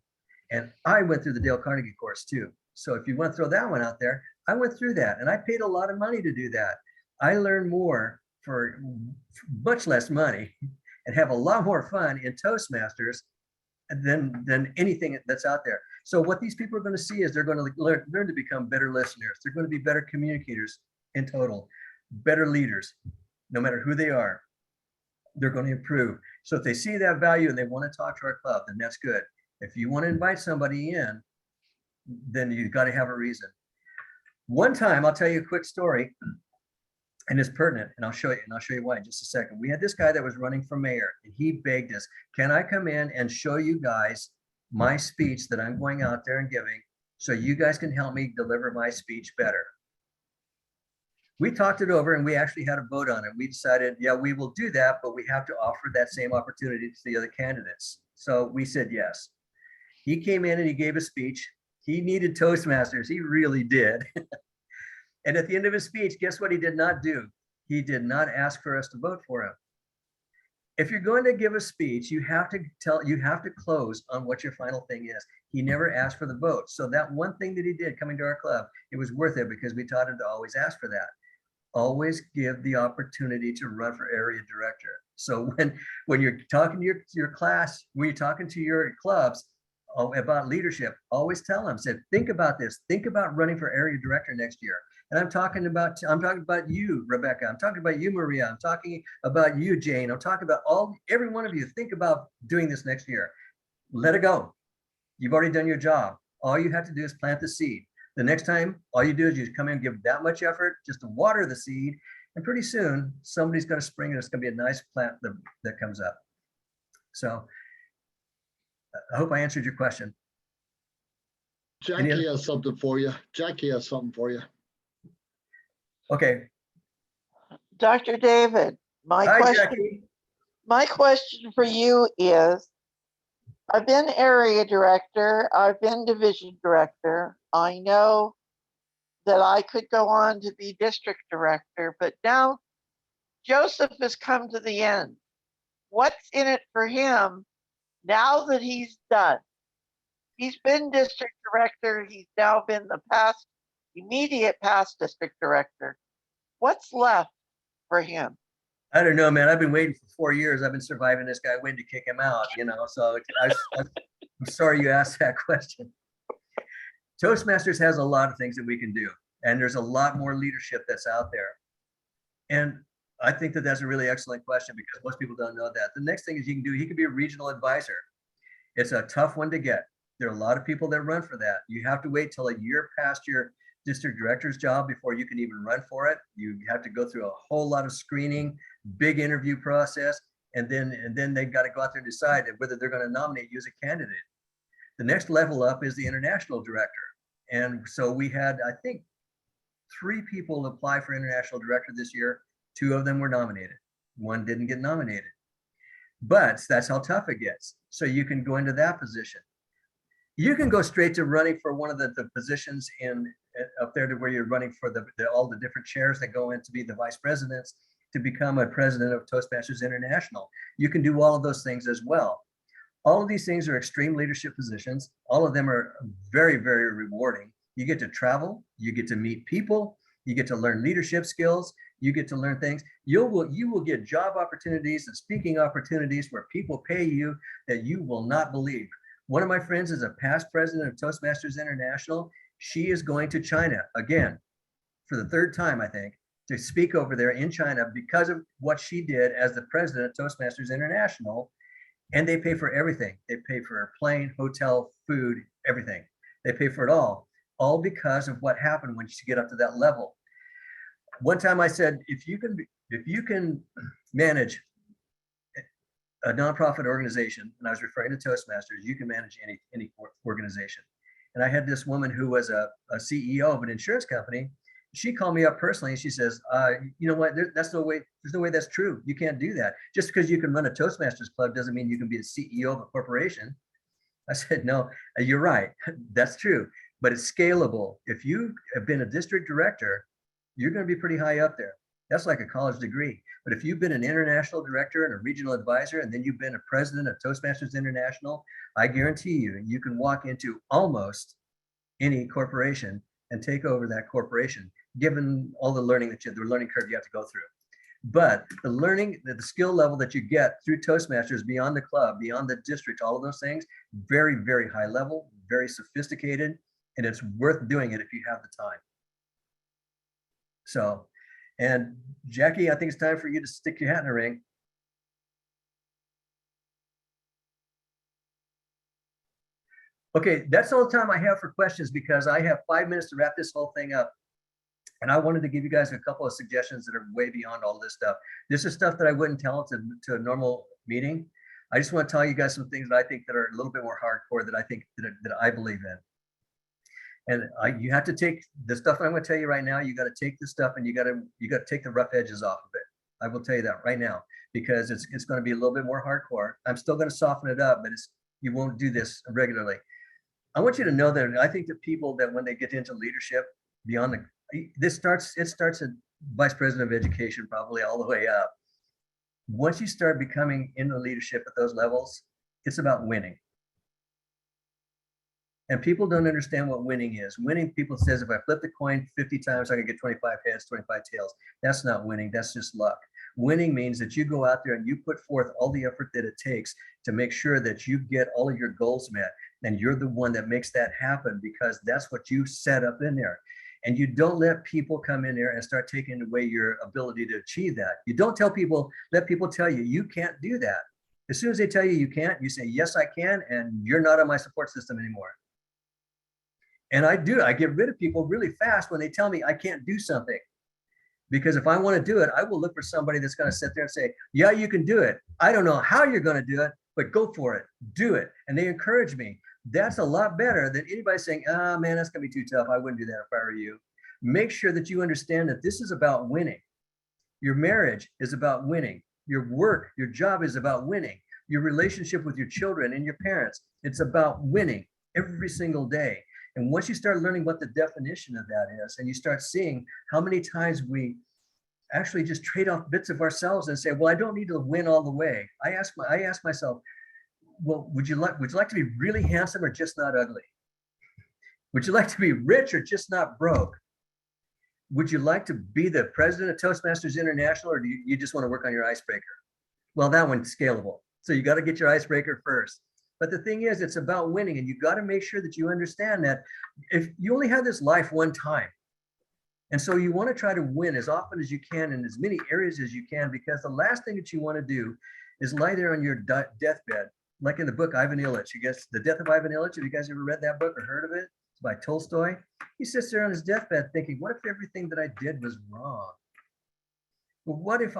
Speaker 2: And I went through the Dale Carnegie course too. So if you want to throw that one out there, I went through that and I paid a lot of money to do that. I learned more for much less money and have a lot more fun in Toastmasters than anything that's out there. So what these people are going to see is they're going to learn to become better listeners. They're going to be better communicators in total, better leaders, no matter who they are. They're going to improve. So if they see that value and they want to talk to our club, then that's good. If you want to invite somebody in, then you've got to have a reason. One time, I'll tell you a quick story, and it's pertinent, and I'll show you why in just a second. We had this guy that was running for mayor, and he begged us, can I come in and show you guys my speech that I'm going out there and giving, so you guys can help me deliver my speech better? We talked it over and we actually had a vote on it. We decided, yeah, we will do that, but we have to offer that same opportunity to the other candidates. So we said yes. He came in and he gave a speech. He needed Toastmasters. He really did. And at the end of his speech, guess what he did not do? He did not ask for us to vote for him. If you're going to give a speech, you have to close on what your final thing is. He never asked for the vote. So that one thing that he did coming to our club, it was worth it, because we taught him to always ask for that. Always give the opportunity to run for area director. So when you're talking to your class, when you're talking to your clubs about leadership, always tell them, say, think about this, think about running for area director next year. And I'm talking about you, Rebecca. I'm talking about you, Maria. I'm talking about you, Jane. I'm talking about every one of you. Think about doing this next year. Let it go. You've already done your job. All you have to do is plant the seed. The next time, all you do is you come in and give that much effort just to water the seed. And pretty soon, somebody's going to spring and it's going to be a nice plant that comes up. So I hope I answered your question.
Speaker 1: Jackie has something for you. Jackie has something for you.
Speaker 2: Okay.
Speaker 6: Dr. David,
Speaker 2: Hi, Jackie.
Speaker 6: my question for you is, I've been area director, I've been division director. I know that I could go on to be district director, but now Joseph has come to the end. What's in it for him now that he's done? He's been district director, he's now been the immediate past district director. What's left for him?
Speaker 2: I don't know, man. I've been waiting for 4 years. I've been surviving this guy waiting to kick him out, so I'm sorry you asked that question. Toastmasters has a lot of things that we can do, and there's a lot more leadership that's out there. And I think that that's a really excellent question because most people don't know that. The next thing is he can be a regional advisor. It's a tough one to get. There are a lot of people that run for that. You have to wait till a year past your district director's job before you can even run for it. You have to go through a whole lot of screening, big interview process, and then they've got to go out there and decide whether they're going to nominate you as a candidate. The next level up is the international director. And so we had, I think, 3 people apply for international director this year. 2 of them were nominated. 1 didn't get nominated. But that's how tough it gets. So you can go into that position. You can go straight to running for one of the positions up there to where you're running for all the different chairs that go in to be the vice presidents to become a president of Toastmasters International. You can do all of those things as well. All of these things are extreme leadership positions. All of them are very, very rewarding. You get to travel, you get to meet people, you get to learn leadership skills, you get to learn things. You will get job opportunities and speaking opportunities where people pay you that you will not believe. One of my friends is a past president of Toastmasters International. She is going to China again for the 3rd time, I think, to speak over there in China because of what she did as the president of Toastmasters International. And they pay for everything. They pay for her plane, hotel, food, everything. They pay for it all because of what happened when she get up to that level. One time I said, if you can manage a nonprofit organization, and I was referring to Toastmasters, you can manage any organization. And I had this woman who was a CEO of an insurance company. She called me up personally and she says, you know what, there's no way that's true. You can't do that. Just because you can run a Toastmasters club doesn't mean you can be the CEO of a corporation. I said, no, you're right. That's true, but it's scalable. If you have been a district director, you're going to be pretty high up there. That's like a college degree. But if you've been an international director and a regional advisor, and then you've been a president of Toastmasters International, I guarantee you can walk into almost any corporation and take over that corporation, given all the learning the learning curve you have to go through. But the skill level that you get through Toastmasters, beyond the club, beyond the district, all of those things, very, very high level, very sophisticated, and it's worth doing it if you have the time. So, and Jackie, I think it's time for you to stick your hat in the ring. Okay, that's all the time I have for questions because I have 5 minutes to wrap this whole thing up. And I wanted to give you guys a couple of suggestions that are way beyond all this stuff. This is stuff that I wouldn't tell to a normal meeting. I just want to tell you guys some things that I think that are a little bit more hardcore that I think that I believe in. And you have to take the stuff I'm going to tell you right now. You got to take the stuff and you got to take the rough edges off of it. I will tell you that right now because it's going to be a little bit more hardcore. I'm still going to soften it up, but you won't do this regularly. I want you to know that I think that people that when they get into leadership beyond it starts at vice president of education, probably all the way up. Once you start becoming into leadership at those levels, it's about winning. And people don't understand what winning is. Winning, people says, if I flip the coin 50 times, I can get 25 heads, 25 tails. That's not winning, that's just luck. Winning means that you go out there and you put forth all the effort that it takes to make sure that you get all of your goals met. And you're the one that makes that happen because that's what you set up in there. And you don't let people come in there and start taking away your ability to achieve that. You don't tell people, let people tell you, you can't do that. As soon as they tell you you can't, you say, yes, I can, and you're not on my support system anymore. And I get rid of people really fast when they tell me I can't do something. Because if I want to do it, I will look for somebody that's going to sit there and say, yeah, you can do it. I don't know how you're going to do it, but go for it, do it. And they encourage me. That's a lot better than anybody saying, ah, man, that's going to be too tough. I wouldn't do that if I were you. Make sure that you understand that this is about winning. Your marriage is about winning. Your work, your job is about winning. Your relationship with your children and your parents, it's about winning every single day. And once you start learning what the definition of that is, and you start seeing how many times we actually just trade off bits of ourselves and say, well, I don't need to win all the way. I ask myself, well, would you like to be really handsome or just not ugly? Would you like to be rich or just not broke? Would you like to be the president of Toastmasters International, or do you just want to work on your icebreaker? Well, that one's scalable. So you got to get your icebreaker first. But the thing is, it's about winning, and you got to make sure that you understand that if you only have this life one time, and so you want to try to win as often as you can in as many areas as you can, because the last thing that you want to do is lie there on your deathbed, like in the book Ivan Illich. You guys, The Death of Ivan Illich. Have you guys ever read that book or heard of it? It's by Tolstoy. He sits there on his deathbed thinking, what if everything that I did was wrong? Well, what if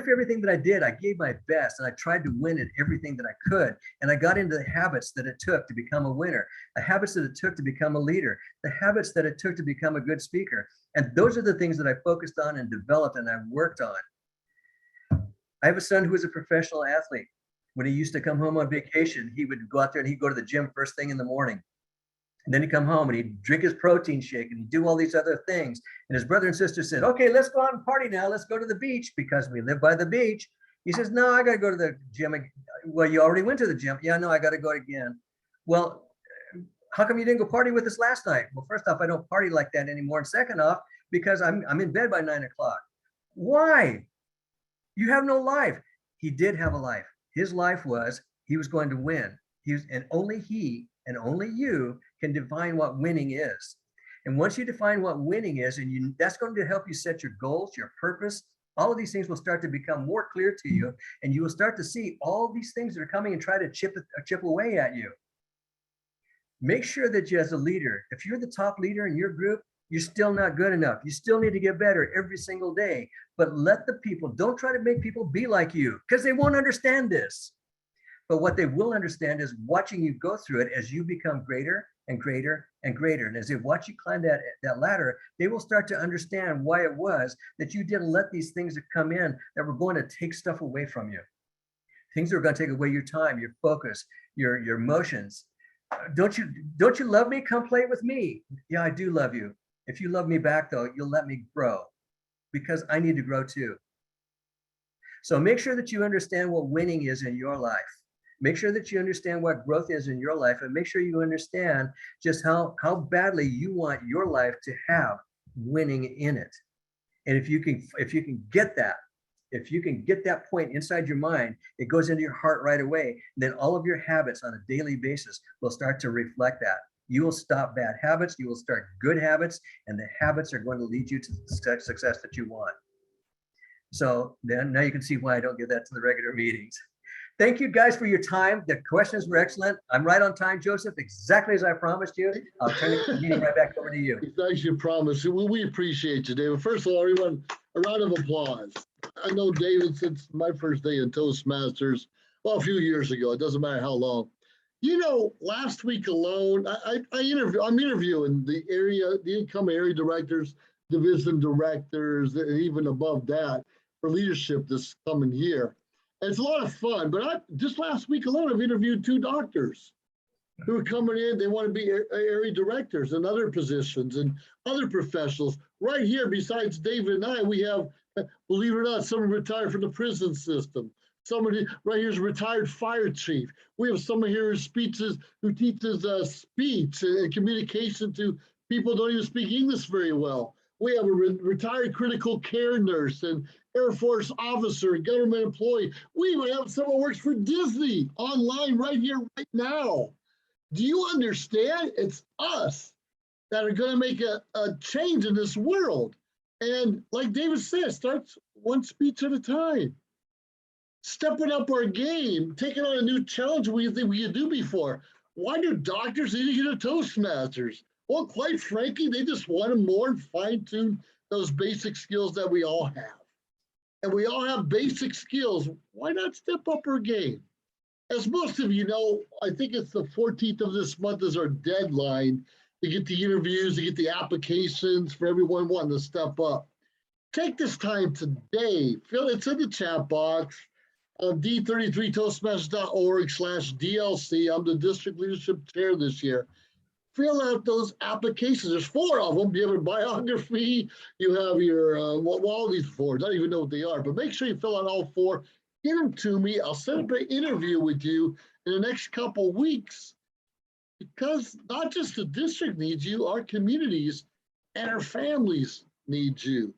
Speaker 2: everything that I did, I gave my best and I tried to win at everything that I could, and I got into the habits that it took to become a winner, the habits that it took to become a leader, the habits that it took to become a good speaker. And those are the things that I focused on and developed and I worked on. I have a son who was a professional athlete. When he used to come home on vacation, he would go out there and he'd go to the gym first thing in the morning. And then he'd come home and he'd drink his protein shake and he'd do all these other things. And his brother and sister said, okay, let's go out and party now. Let's go to the beach because we live by the beach. He says, no, I got to go to the gym. Well, you already went to the gym. Yeah, no, I got to go again. Well, how come you didn't go party with us last night? Well, first off, I don't party like that anymore. And second off, because I'm in bed by 9 o'clock. Why? You have no life. He did have a life. His life was he was going to win. And only he and only you can define what winning is. And once you define what winning is, and that's going to help you set your goals, your purpose, all of these things will start to become more clear to you, and you will start to see all these things that are coming and try to chip away at you. Make sure that you, as a leader, if you're the top leader in your group, you're still not good enough. You still need to get better every single day. But let the people, don't try to make people be like you, because they won't understand this. But what they will understand is watching you go through it as you become greater and greater and greater. And as they watch you climb that ladder, they will start to understand why it was that you didn't let these things that come in that were going to take stuff away from you. Things that are going to take away your time, your focus, your emotions. Don't you love me? Come play with me. Yeah, I do love you. If you love me back, though, you'll let me grow, because I need to grow too. So make sure that you understand what winning is in your life. Make sure that you understand what growth is in your life, and make sure you understand just how badly you want your life to have winning in it. And if you can get that point inside your mind, it goes into your heart right away. Then all of your habits on a daily basis will start to reflect that. You will stop bad habits, you will start good habits, and the habits are going to lead you to the success that you want. So then now you can see why I don't give that to the regular meetings. Thank you guys for your time. The questions were excellent. I'm right on time, Joseph, exactly as I promised you. I'll turn the meeting right back over to you.
Speaker 1: Thanks, you promise. We appreciate you, David. First of all, everyone, a round of applause. I know David since my first day in Toastmasters, well, a few years ago. It doesn't matter how long. You know, last week alone, I'm interviewing the incoming area directors, division directors, and even above that for leadership this coming year. And it's a lot of fun, but just last week alone, I've interviewed 2 doctors who are coming in. They want to be area directors and other positions and other professionals. Right here, besides David and I, we have, believe it or not, someone retired from the prison system. Somebody right here is a retired fire chief. We have someone here who teaches speech and communication to people who don't even speak English very well. We have a retired critical care nurse and Air Force officer and government employee. We even have someone who works for Disney online right here, right now. Do you understand? It's us. that are going to make a change in this world. And like David said, it starts one speech at a time. Stepping up our game, taking on a new challenge we didn't think we could do before. Why do doctors need to get a Toastmasters? Well, quite frankly, they just want to more and fine tune those basic skills that we all have. And we all have basic skills. Why not step up our game? As most of you know, I think it's the 14th of this month is our deadline to get the interviews, to get the applications for everyone wanting to step up. Take this time today. It's in the chat box on d33toastmasters.org/DLC. I'm the district leadership chair this year. Fill out those applications. There's 4 of them. You have a biography, you have your, all these 4, I don't even know what they are, but make sure you fill out all 4. Get them to me. I'll set up an interview with you in the next couple of weeks, because not just the district needs you, our communities and our families need you.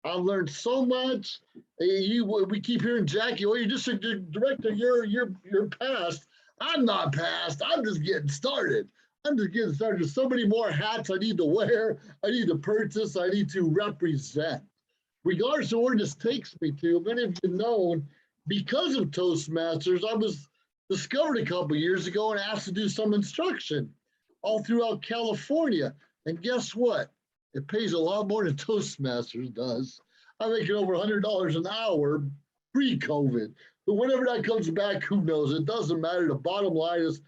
Speaker 1: I've learned so much. We keep hearing Jackie, oh, you're district director, you're past. I'm not past. I'm just getting started. There's so many more hats I need to wear. I need to purchase. I need to represent. Regardless of where this takes me to, many of you know, because of Toastmasters, I was discovered a couple of years ago and asked to do some instruction all throughout California. And guess what? It pays a lot more than Toastmasters does. I'm making over $100 an hour pre-COVID. But whenever that comes back, who knows? It doesn't matter. The bottom line is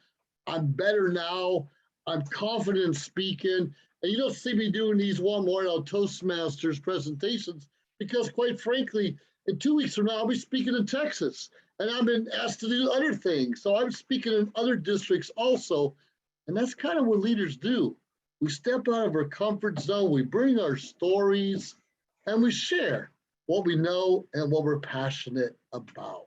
Speaker 1: I'm better now. I'm confident in speaking. And you don't see me doing these one-more Toastmasters presentations because, quite frankly, in 2 weeks from now, I'll be speaking in Texas. And I've been asked to do other things. So I'm speaking in other districts also. And that's kind of what leaders do. We step out of our comfort zone, we bring our stories, and we share what we know and what we're passionate about.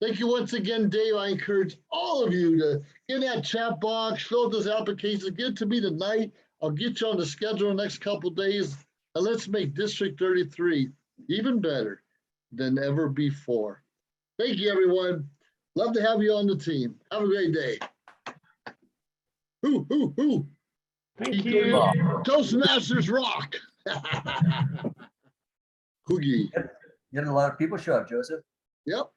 Speaker 1: Thank you once again, Dave. I encourage all of you to get in that chat box, fill out those applications, get it to me tonight. I'll get you on the schedule the next couple of days, and let's make District 33 even better than ever before. Thank you, everyone. Love to have you on the team. Have a great day. Hoo.
Speaker 7: Thank you.
Speaker 1: Toastmasters rock. Cookie.
Speaker 2: You had a lot of people show up, Joseph.
Speaker 1: Yep.